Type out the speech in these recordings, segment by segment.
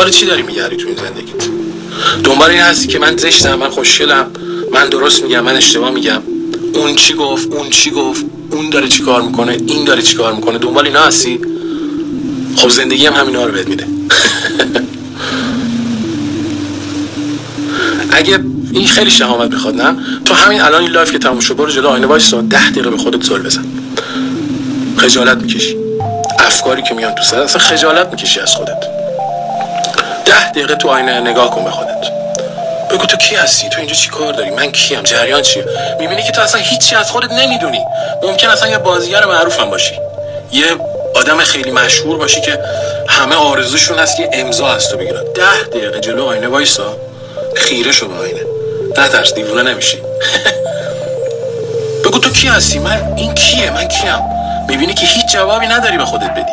دنبال چی داری میگردی تو این زندگیت؟ دنبال این هستی که من زشتم، من خوشگلم، من درست میگم، من اشتباه میگم، اون چی گفت، اون چی گفت، اون داره چی کار میکنه، این داره چی کار میکنه، دنبال اینا هستی؟ خب زندگی هم همینا رو بهت میده. اگه این خیلی شهامت میخواد، نه؟ تو همین الان این لایف که تموم شد برو جلو آینه وایسا، 10 دقیقه به خودت زل بزن. خجالت میکشی. افکاری که میان تو سر اصلا خجالت میکشی از خودت. 10 دقیقه تو آینه نگاه کن به خودت. بگو تو کی هستی؟ تو اینجا چی کار داری؟ من کیم؟ جریان چیه؟ میبینی که تو اصلا هیچی از خودت نمیدونی. ممکن اصلا یه بازیگر معروفم باشی، یه آدم خیلی مشهور باشی که همه آرزوشون هست که امضا از تو بگیرن. 10 دقیقه جلو آینه وایسا، خیره شو به آینه، نترس، دیوونه نمیشی. بگو تو کی هستی؟ من این کیه؟ من کیم؟ میبینی که هیچ جوابی نداری به خودت بدی.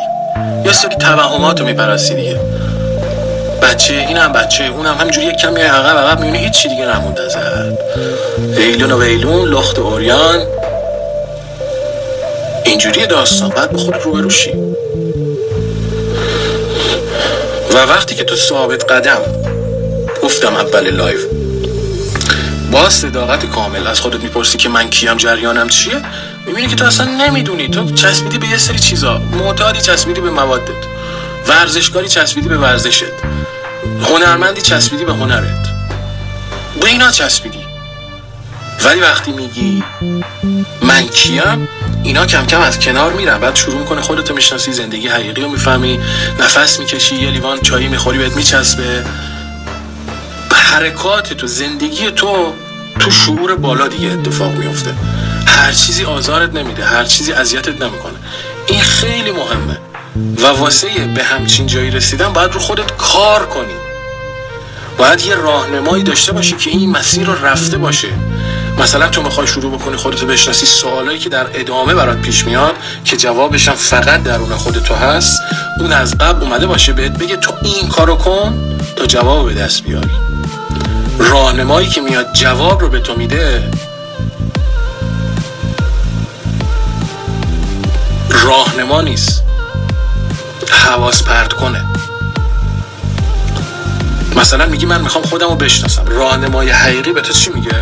یه سری توهماتو میپرستی دیگه. بچه، اینم بچه، اونم همینجوری یک کمی عقب میبینی هیچ چی دیگه نمونده ازت. ویلون و ویلون، لخت و عریان، اینجوری داستان. بعد به خودت روبرو شی. و وقتی که تو ثابت قدم، گفتم اول لایف، با صداقت کامل از خودت میپرسی که من کیم، جریانم چیه، میبینی که تو اصلا نمیدونی. تو چسبیدی به یه سری چیزا، معتادی چسبیدی به موادت، ورزشکاری چسبیدی به ورزشت، هنرمندی چسبیدی به هنرت، به اینا چسبیدی. ولی وقتی میگی من کیم، اینا کم کم از کنار میرن. بعد شروع میکنه خودتو میشناسی، زندگی حقیقی رو میفهمی، نفس میکشی، یه لیوان چایی میخوری بهت میچسبه. حرکات تو، زندگی تو شعور بالا دیگه اتفاق میفته. هر چیزی آزارت نمیده، هر چیزی اذیتت نمیکنه. این خیلی مهمه. و واسه به همچین جایی رسیدن باید رو خودت کار کنی. باید یه راهنمایی داشته باشی که این مسیر رو رفته باشه. مثلا تو میخوای شروع بکنی خودتو بشناسی، سوالایی که در ادامه برات پیش میاد که جوابش هم فقط درون خودت هست، اون از قبل اومده باشه بهت بگه تو این کارو کن تا جواب به دست بیاری. راهنمایی که میاد جواب رو به تو میده، راهنما نیست، حواس پرت کنه. مثلا میگی من میخوام خودم رو بشناسم، راهنمای حقیقی به تو چی میگه؟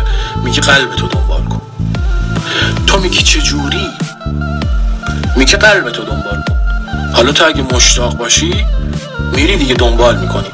میگه قلبتو دنبال کن. تو میگی چجوری؟ میگه قلبتو دنبال کن. حالا تو اگه مشتاق باشی میری دیگه دنبال میکنی.